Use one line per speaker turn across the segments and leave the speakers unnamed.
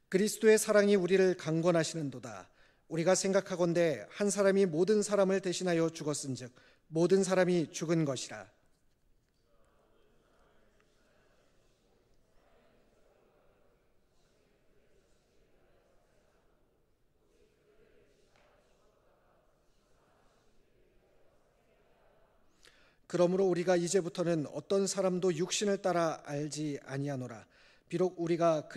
그리스도의 사랑이 우리를 강권하시는도다. 우리가 생각하건대 한 사람이 모든 사람을 대신하여 죽었은즉 모든 사람이 죽은 것이라. 그러므로 우리가 이제부터는 어떤 사람도 육신을 따라 알지 아니하노라. 비록 우리가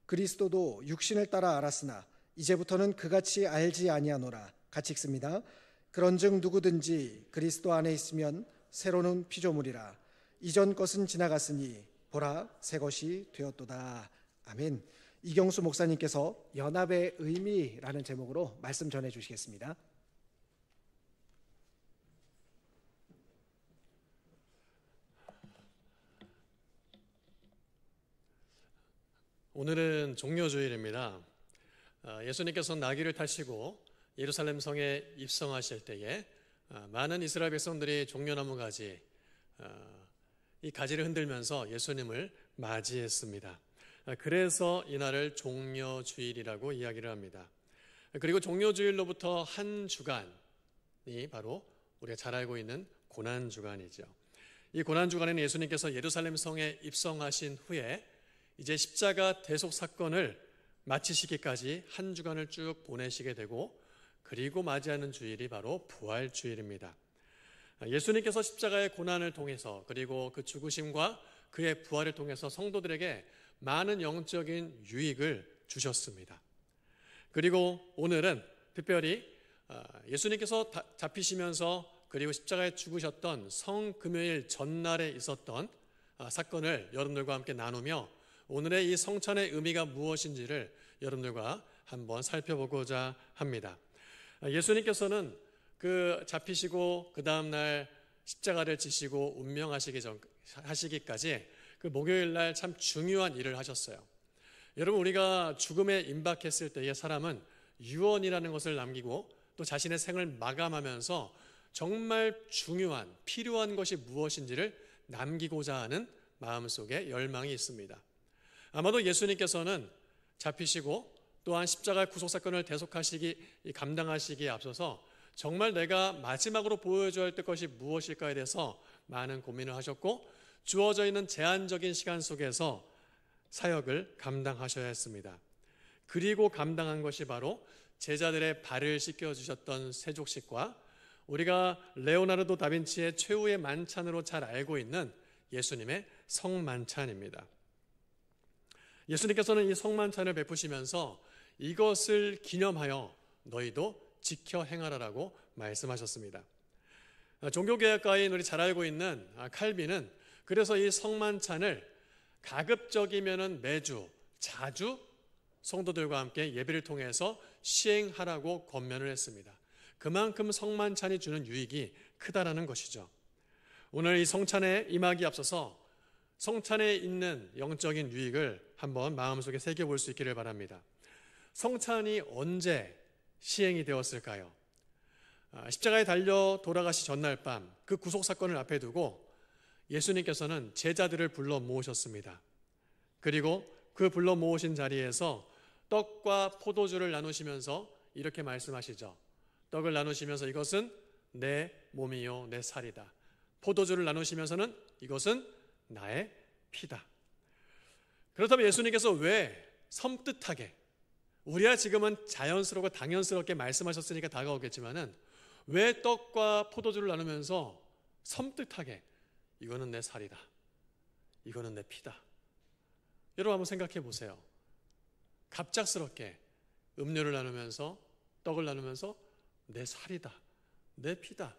그리스도도 육신을 따라 알았으나 이제부터는 그같이 알지 아니하노라. 같이 읽습니다. 그런즉 누구든지 그리스도 안에 있으면 새로는 피조물이라. 이전 것은 지나갔으니 보라 새 것이 되었도다. 아멘. 이경수 목사님께서 연합의 의미라는 제목으로 말씀 전해 주시겠습니다.
오늘은 종려주일입니다. 예수님께서 나귀를 타시고 예루살렘 성에 입성하실 때에 많은 이스라엘 백성들이 종려나무 가지, 이 가지를 흔들면서 예수님을 맞이했습니다. 그래서 이날을 종려주일이라고 이야기를 합니다. 그리고 종려주일로부터 한 주간이 바로 우리가 잘 알고 있는 고난주간이죠. 이 고난주간에는 예수님께서 예루살렘 성에 입성하신 후에 이제 십자가 대속 사건을 마치시기까지 한 주간을 쭉 보내시게 되고, 그리고 맞이하는 주일이 바로 부활주일입니다. 예수님께서 십자가의 고난을 통해서 그리고 그 죽으심과 그의 부활을 통해서 성도들에게 많은 영적인 유익을 주셨습니다. 그리고 오늘은 특별히 예수님께서 잡히시면서 그리고 십자가에 죽으셨던 성금요일 전날에 있었던 사건을 여러분들과 함께 나누며 오늘의 이 성찬의 의미가 무엇인지를 여러분들과 한번 살펴보고자 합니다. 예수님께서는 그 잡히시고 그 다음날 십자가를 지시고 운명하시기까지 그 목요일날 참 중요한 일을 하셨어요. 여러분, 우리가 죽음에 임박했을 때의 사람은 유언이라는 것을 남기고 또 자신의 생을 마감하면서 정말 중요한 필요한 것이 무엇인지를 남기고자 하는 마음속에 열망이 있습니다. 아마도 예수님께서는 잡히시고 또한 십자가의 구속사건을 감당하시기에 앞서서 정말 내가 마지막으로 보여줘야 할 것이 무엇일까에 대해서 많은 고민을 하셨고, 주어져 있는 제한적인 시간 속에서 사역을 감당하셔야 했습니다. 그리고 감당한 것이 바로 제자들의 발을 씻겨주셨던 세족식과 우리가 레오나르도 다빈치의 최후의 만찬으로 잘 알고 있는 예수님의 성만찬입니다. 예수님께서는 이 성만찬을 베푸시면서 이것을 기념하여 너희도 지켜 행하라라고 말씀하셨습니다. 종교개혁가인 우리 잘 알고 있는 칼빈은 그래서 이 성만찬을 가급적이면은 매주, 자주 성도들과 함께 예배를 통해서 시행하라고 권면을 했습니다. 그만큼 성만찬이 주는 유익이 크다라는 것이죠. 오늘 이 성찬에 임하기 앞서서 성찬에 있는 영적인 유익을 한번 마음속에 새겨볼 수 있기를 바랍니다. 성찬이 언제 시행이 되었을까요? 십자가에 달려 돌아가시 전날 밤 그 구속사건을 앞에 두고 예수님께서는 제자들을 불러 모으셨습니다. 그리고 그 불러 모으신 자리에서 떡과 포도주를 나누시면서 이렇게 말씀하시죠. 떡을 나누시면서 이것은 내 몸이요 내 살이다. 포도주를 나누시면서는 이것은 나의 피다. 그렇다면 예수님께서 왜 섬뜩하게, 우리야 지금은 자연스럽고 당연스럽게 말씀하셨으니까 다가오겠지만은 왜 떡과 포도주를 나누면서 섬뜩하게 이거는 내 살이다, 이거는 내 피다. 여러분 한번 생각해 보세요. 갑작스럽게 음료를 나누면서 떡을 나누면서 내 살이다, 내 피다.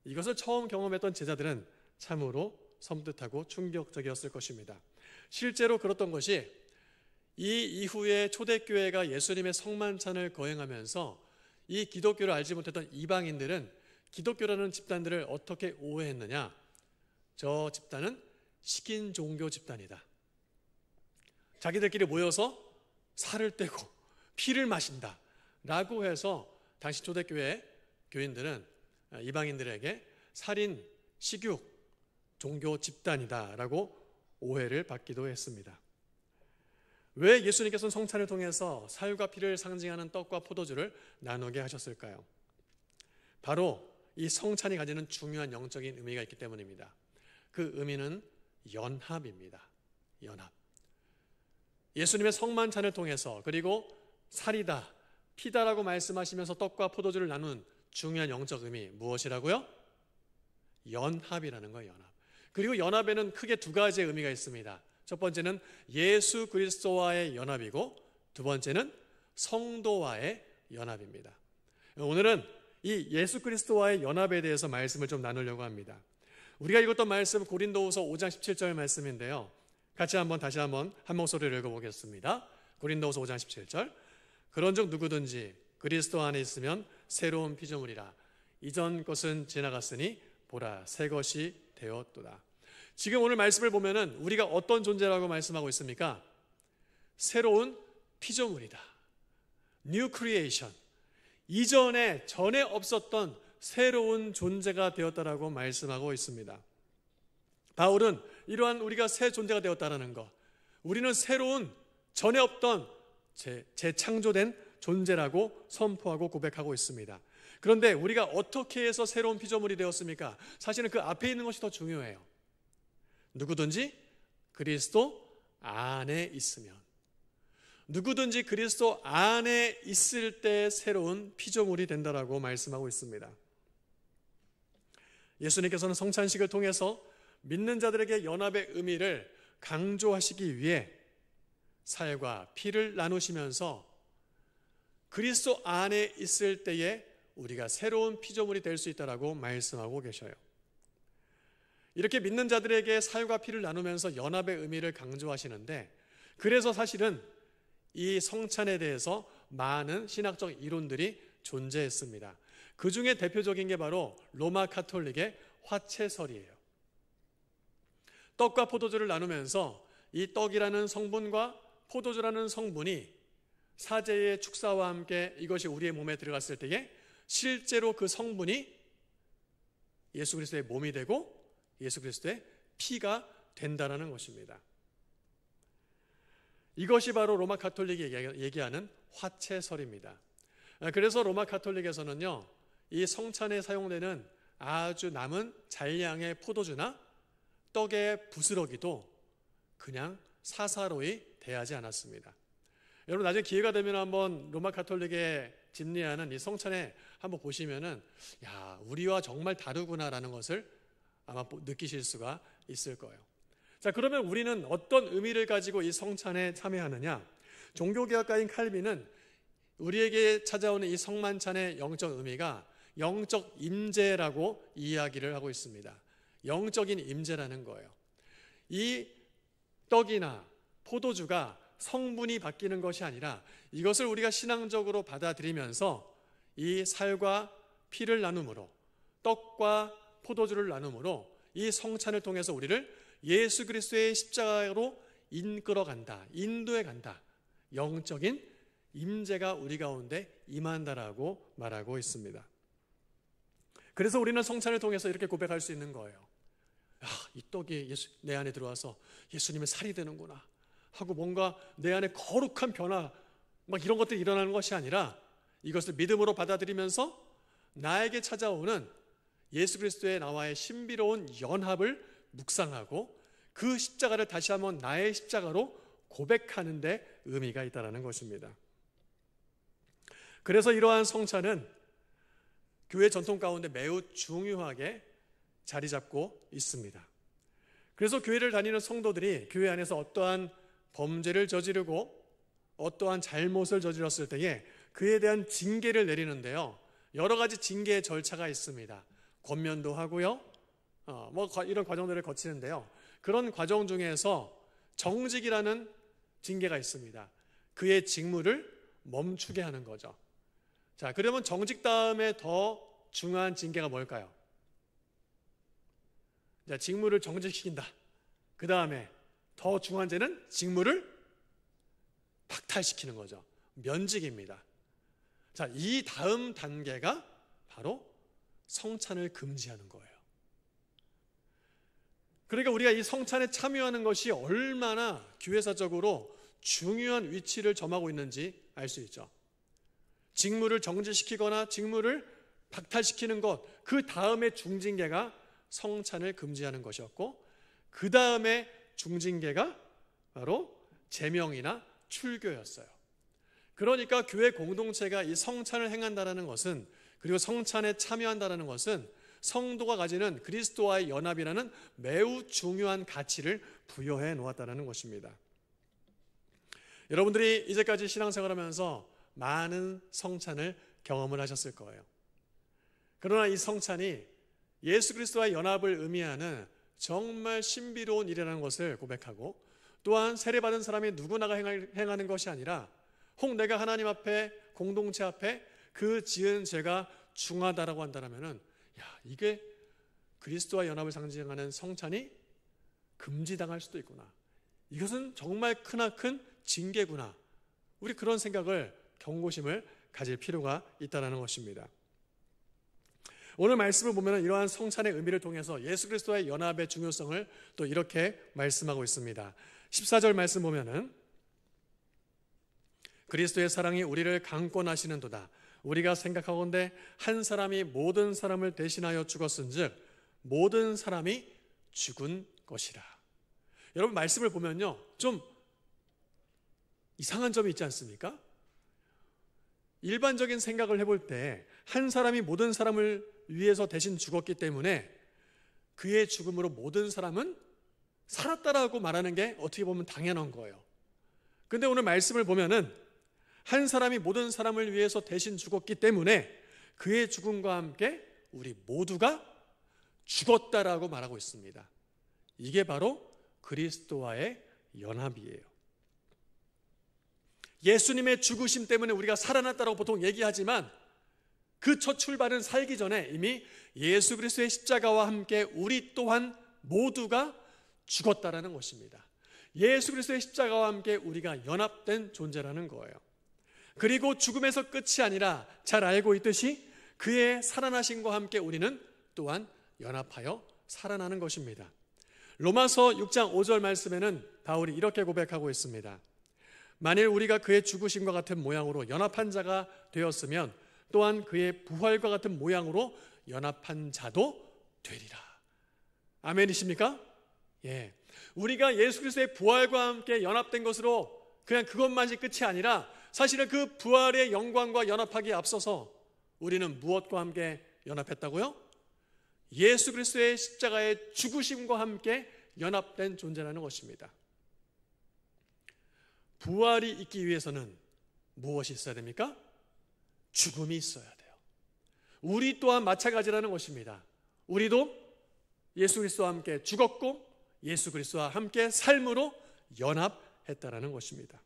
이것을 처음 경험했던 제자들은 참으로 섬뜩하고 충격적이었을 것입니다. 실제로 그랬던 것이 이 이후에 초대교회가 예수님의 성만찬을 거행하면서 이 기독교를 알지 못했던 이방인들은 기독교라는 집단들을 어떻게 오해했느냐? 저 집단은 식인 종교 집단이다. 자기들끼리 모여서 살을 떼고 피를 마신다 라고 해서 당시 초대교회 교인들은 이방인들에게 살인, 식육, 종교 집단이다 라고 오해를 받기도 했습니다. 왜 예수님께서는 성찬을 통해서 살과 피를 상징하는 떡과 포도주를 나누게 하셨을까요? 바로 이 성찬이 가지는 중요한 영적인 의미가 있기 때문입니다. 그 의미는 연합입니다. 연합. 예수님의 성만찬을 통해서, 그리고 살이다, 피다라고 말씀하시면서 떡과 포도주를 나눈 중요한 영적 의미 무엇이라고요? 연합이라는 거예요. 연합. 그리고 연합에는 크게 두 가지의 의미가 있습니다. 첫 번째는 예수 그리스도와의 연합이고, 두 번째는 성도와의 연합입니다. 오늘은 이 예수 그리스도와의 연합에 대해서 말씀을 좀 나누려고 합니다. 우리가 읽었던 말씀 고린도후서 5장 17절 말씀인데요, 같이 다시 한번 한 목소리를 읽어보겠습니다. 고린도후서 5장 17절. 그런즉 누구든지 그리스도 안에 있으면 새로운 피조물이라. 이전 것은 지나갔으니 보라 새 것이 되었도다. 지금 오늘 말씀을 보면은 우리가 어떤 존재라고 말씀하고 있습니까? 새로운 피조물이다. New creation. 전에 없었던 새로운 존재가 되었다라고 말씀하고 있습니다. 바울은 이러한 우리가 새 존재가 되었다라는 것, 우리는 새로운 전에 없던 재창조된 존재라고 선포하고 고백하고 있습니다. 그런데 우리가 어떻게 해서 새로운 피조물이 되었습니까? 사실은 그 앞에 있는 것이 더 중요해요. 누구든지 그리스도 안에 있으면, 누구든지 그리스도 안에 있을 때 새로운 피조물이 된다라고 말씀하고 있습니다. 예수님께서는 성찬식을 통해서 믿는 자들에게 연합의 의미를 강조하시기 위해 살과 피를 나누시면서 그리스도 안에 있을 때에 우리가 새로운 피조물이 될 수 있다라고 말씀하고 계셔요. 이렇게 믿는 자들에게 살과 피를 나누면서 연합의 의미를 강조하시는데, 그래서 사실은 이 성찬에 대해서 많은 신학적 이론들이 존재했습니다. 그 중에 대표적인 게 바로 로마 가톨릭의 화채설이에요. 떡과 포도주를 나누면서 이 떡이라는 성분과 포도주라는 성분이 사제의 축사와 함께 이것이 우리의 몸에 들어갔을 때에 실제로 그 성분이 예수 그리스도의 몸이 되고 예수 그리스도의 피가 된다는 것입니다. 이것이 바로 로마 가톨릭이 얘기하는 화채설입니다. 그래서 로마 가톨릭에서는요, 이 성찬에 사용되는 아주 남은 잔량의 포도주나 떡의 부스러기도 그냥 사사로이 대하지 않았습니다. 여러분 나중에 기회가 되면 한번 로마 가톨릭에 집례하는 이 성찬에 한번 보시면은, 야, 우리와 정말 다르구나라는 것을 아마 느끼실 수가 있을 거예요. 자, 그러면 우리는 어떤 의미를 가지고 이 성찬에 참여하느냐? 종교개혁가인 칼빈은 우리에게 찾아오는 이 성만찬의 영적 의미가 영적 임재라고 이야기를 하고 있습니다. 영적인 임재라는 거예요. 이 떡이나 포도주가 성분이 바뀌는 것이 아니라 이것을 우리가 신앙적으로 받아들이면서 이 살과 피를 나눔으로, 떡과 포도주를 나눔으로 이 성찬을 통해서 우리를 예수 그리스도의 십자가로 이끌어간다, 인도해 간다. 영적인 임재가 우리 가운데 임한다라고 말하고 있습니다. 그래서 우리는 성찬을 통해서 이렇게 고백할 수 있는 거예요. 야, 이 떡이 내 안에 들어와서 예수님의 살이 되는구나 하고 뭔가 내 안에 거룩한 변화 막 이런 것들이 일어나는 것이 아니라 이것을 믿음으로 받아들이면서 나에게 찾아오는 예수 그리스도의 나와의 신비로운 연합을 묵상하고 그 십자가를 다시 한번 나의 십자가로 고백하는 데 의미가 있다는 것입니다. 그래서 이러한 성찬은 교회 전통 가운데 매우 중요하게 자리 잡고 있습니다. 그래서 교회를 다니는 성도들이 교회 안에서 어떠한 범죄를 저지르고 어떠한 잘못을 저질렀을 때에 그에 대한 징계를 내리는데요, 여러 가지 징계의 절차가 있습니다. 권면도 하고요, 이런 과정들을 거치는데요, 그런 과정 중에서 정직이라는 징계가 있습니다. 그의 직무를 멈추게 하는 거죠. 자, 그러면 정직 다음에 더 중요한 징계가 뭘까요? 자, 직무를 정직시킨다. 그 다음에 더 중요한 죄는 직무를 박탈시키는 거죠. 면직입니다. 자, 이 다음 단계가 바로 성찬을 금지하는 거예요. 그러니까 우리가 이 성찬에 참여하는 것이 얼마나 교회사적으로 중요한 위치를 점하고 있는지 알 수 있죠. 직무를 정지시키거나 직무를 박탈시키는 것, 그 다음에 중징계가 성찬을 금지하는 것이었고, 그 다음에 중징계가 바로 제명이나 출교였어요. 그러니까 교회 공동체가 이 성찬을 행한다는 것은, 그리고 성찬에 참여한다는 것은 성도가 가지는 그리스도와의 연합이라는 매우 중요한 가치를 부여해 놓았다는 것입니다. 여러분들이 이제까지 신앙생활하면서 많은 성찬을 경험을 하셨을 거예요. 그러나 이 성찬이 예수 그리스도와의 연합을 의미하는 정말 신비로운 일이라는 것을 고백하고, 또한 세례받은 사람이 누구나가 행하는 것이 아니라 혹 내가 하나님 앞에, 공동체 앞에 그 지은 죄가 중하다라고 한다면, 이게 그리스도와 연합을 상징하는 성찬이 금지당할 수도 있구나, 이것은 정말 크나큰 징계구나, 우리 그런 생각을, 경고심을 가질 필요가 있다는 것입니다. 오늘 말씀을 보면 이러한 성찬의 의미를 통해서 예수 그리스도와의 연합의 중요성을 또 이렇게 말씀하고 있습니다. 14절 말씀 보면은, 그리스도의 사랑이 우리를 강권하시는도다. 우리가 생각하건대 한 사람이 모든 사람을 대신하여 죽었은즉 모든 사람이 죽은 것이라. 여러분, 말씀을 보면요, 좀 이상한 점이 있지 않습니까? 일반적인 생각을 해볼 때 한 사람이 모든 사람을 위해서 대신 죽었기 때문에 그의 죽음으로 모든 사람은 살았다라고 말하는 게 어떻게 보면 당연한 거예요. 근데 오늘 말씀을 보면은 한 사람이 모든 사람을 위해서 대신 죽었기 때문에 그의 죽음과 함께 우리 모두가 죽었다라고 말하고 있습니다. 이게 바로 그리스도와의 연합이에요. 예수님의 죽으심 때문에 우리가 살아났다고 보통 얘기하지만, 그 첫 출발은 살기 전에 이미 예수 그리스도의 십자가와 함께 우리 또한 모두가 죽었다라는 것입니다. 예수 그리스도의 십자가와 함께 우리가 연합된 존재라는 거예요. 그리고 죽음에서 끝이 아니라 잘 알고 있듯이 그의 살아나심과 함께 우리는 또한 연합하여 살아나는 것입니다. 로마서 6장 5절 말씀에는 바울이 이렇게 고백하고 있습니다. 만일 우리가 그의 죽으심과 같은 모양으로 연합한 자가 되었으면 또한 그의 부활과 같은 모양으로 연합한 자도 되리라. 아멘이십니까? 예. 우리가 예수 그리스도의 부활과 함께 연합된 것으로 그냥 그것만이 끝이 아니라, 사실은 그 부활의 영광과 연합하기에 앞서서 우리는 무엇과 함께 연합했다고요? 예수 그리스도의 십자가의 죽으심과 함께 연합된 존재라는 것입니다. 부활이 있기 위해서는 무엇이 있어야 됩니까? 죽음이 있어야 돼요. 우리 또한 마찬가지라는 것입니다. 우리도 예수 그리스도와 함께 죽었고 예수 그리스도와 함께 삶으로 연합했다라는 것입니다.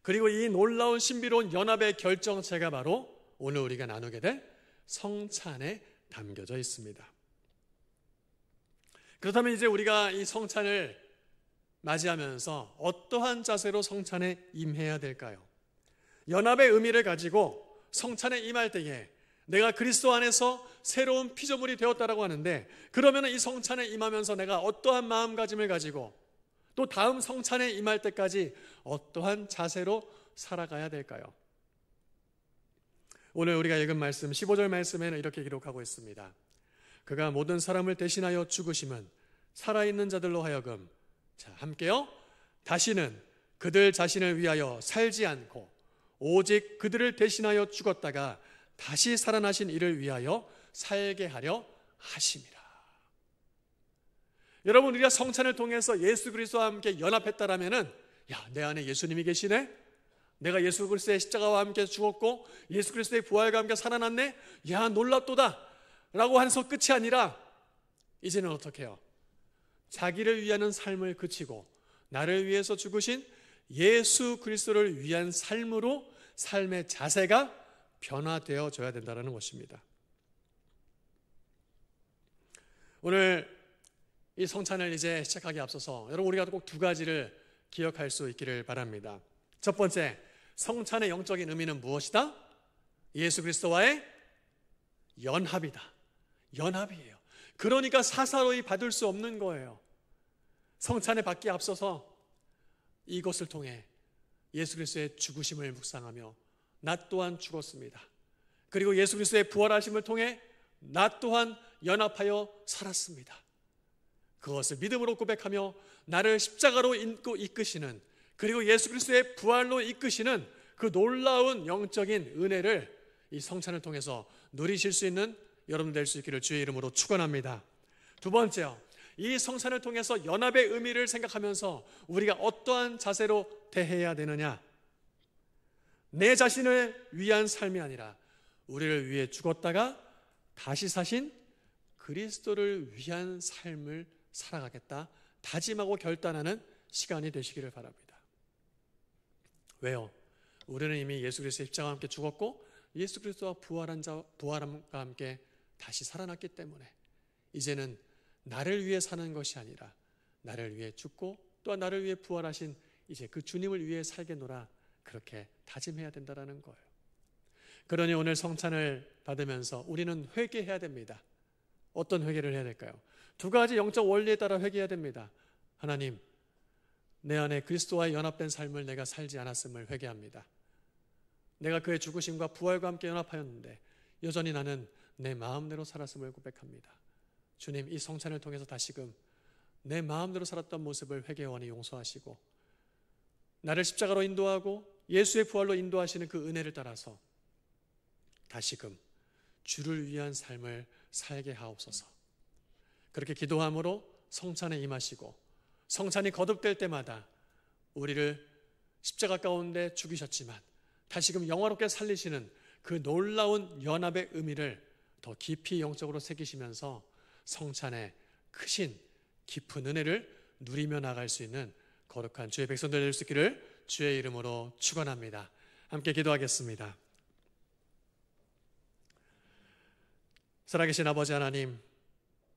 그리고 이 놀라운 신비로운 연합의 결정체가 바로 오늘 우리가 나누게 될 성찬에 담겨져 있습니다. 그렇다면 이제 우리가 이 성찬을 맞이하면서 어떠한 자세로 성찬에 임해야 될까요? 연합의 의미를 가지고 성찬에 임할 때에 내가 그리스도 안에서 새로운 피조물이 되었다라고 하는데, 그러면 이 성찬에 임하면서 내가 어떠한 마음가짐을 가지고 또 다음 성찬에 임할 때까지 어떠한 자세로 살아가야 될까요? 오늘 우리가 읽은 말씀 15절 말씀에는 이렇게 기록하고 있습니다. 그가 모든 사람을 대신하여 죽으심은 살아있는 자들로 하여금, 자 함께요, 다시는 그들 자신을 위하여 살지 않고 오직 그들을 대신하여 죽었다가 다시 살아나신 이를 위하여 살게 하려 하심이라. 여러분, 우리가 성찬을 통해서 예수 그리스도와 함께 연합했다라면은, 내 안에 예수님이 계시네, 내가 예수 그리스도의 십자가와 함께 죽었고 예수 그리스도의 부활과 함께 살아났네, 놀랍도다 라고 해서 끝이 아니라 이제는 어떻게 해요? 자기를 위하는 삶을 그치고 나를 위해서 죽으신 예수 그리스도를 위한 삶으로 삶의 자세가 변화되어져야 된다는 것입니다. 오늘 이 성찬을 이제 시작하기에 앞서서 여러분, 우리가 꼭 두 가지를 기억할 수 있기를 바랍니다. 첫 번째, 성찬의 영적인 의미는 무엇이다? 예수 그리스도와의 연합이다. 연합이에요. 그러니까 사사로이 받을 수 없는 거예요. 성찬에 받기에 앞서서 이것을 통해 예수 그리스도의 죽으심을 묵상하며 나 또한 죽었습니다. 그리고 예수 그리스도의 부활하심을 통해 나 또한 연합하여 살았습니다. 그것을 믿음으로 고백하며 나를 십자가로 이끄시는, 그리고 예수 그리스도의 부활로 이끄시는 그 놀라운 영적인 은혜를 이 성찬을 통해서 누리실 수 있는 여러분 될 수 있기를 주의 이름으로 축원합니다. 두 번째요, 이 성찬을 통해서 연합의 의미를 생각하면서 우리가 어떠한 자세로 대해야 되느냐? 내 자신을 위한 삶이 아니라 우리를 위해 죽었다가 다시 사신 그리스도를 위한 삶을 살아가겠다 다짐하고 결단하는 시간이 되시기를 바랍니다. 왜요? 우리는 이미 예수 그리스도의 십자가와 함께 죽었고 예수 그리스도와 부활함과 함께 다시 살아났기 때문에 이제는 나를 위해 사는 것이 아니라 나를 위해 죽고 또한 나를 위해 부활하신 이제 그 주님을 위해 살겠노라, 그렇게 다짐해야 된다는 거예요. 그러니 오늘 성찬을 받으면서 우리는 회개해야 됩니다. 어떤 회개를 해야 될까요? 두 가지 영적 원리에 따라 회개해야 됩니다. 하나님, 내 안에 그리스도와 연합된 삶을 내가 살지 않았음을 회개합니다. 내가 그의 죽으심과 부활과 함께 연합하였는데 여전히 나는 내 마음대로 살았음을 고백합니다. 주님, 이 성찬을 통해서 다시금 내 마음대로 살았던 모습을 회개원이 용서하시고 나를 십자가로 인도하고 예수의 부활로 인도하시는 그 은혜를 따라서 다시금 주를 위한 삶을 살게 하옵소서. 그렇게 기도함으로 성찬에 임하시고 성찬이 거듭될 때마다 우리를 십자가 가운데 죽이셨지만 다시금 영화롭게 살리시는 그 놀라운 연합의 의미를 더 깊이 영적으로 새기시면서 성찬의 크신 깊은 은혜를 누리며 나갈 수 있는 거룩한 주의 백성들 될 수 있기를 주의 이름으로 축원합니다. 함께 기도하겠습니다. 살아계신 아버지 하나님,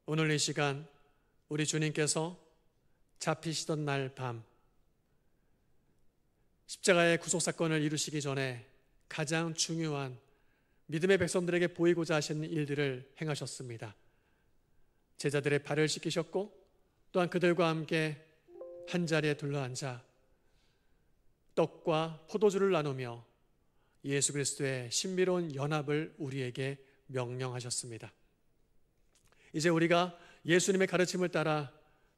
오늘 이 시간 우리 주님께서 잡히시던 날 밤 십자가의 구속사건을 이루시기 전에 가장 중요한 믿음의 백성들에게 보이고자 하시는 일들을 행하셨습니다. 제자들의 발을 씻기셨고 또한 그들과 함께 한자리에 둘러앉아 떡과 포도주를 나누며 예수 그리스도의 신비로운 연합을 우리에게 명령하셨습니다. 이제 우리가 예수님의 가르침을 따라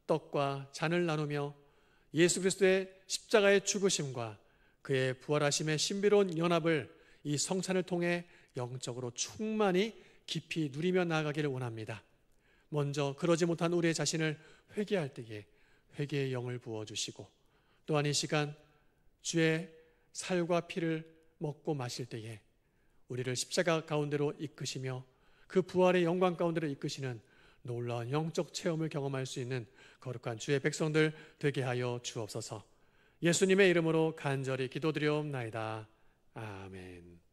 떡과 잔을 나누며 예수 그리스도의 십자가의 죽으심과 그의 부활하심의 신비로운 연합을 이 성찬을 통해 영적으로 충만히 깊이 누리며 나아가기를 원합니다. 먼저 그러지 못한 우리의 자신을 회개할 때에 회개의 영을 부어주시고 또한 이 시간 주의 살과 피를 먹고 마실 때에 우리를 십자가 가운데로 이끄시며 그 부활의 영광 가운데로 이끄시는 놀라운 영적 체험을 경험할 수 있는 거룩한 주의 백성들 되게 하여 주옵소서. 예수님의 이름으로 간절히 기도드리옵나이다. 아멘.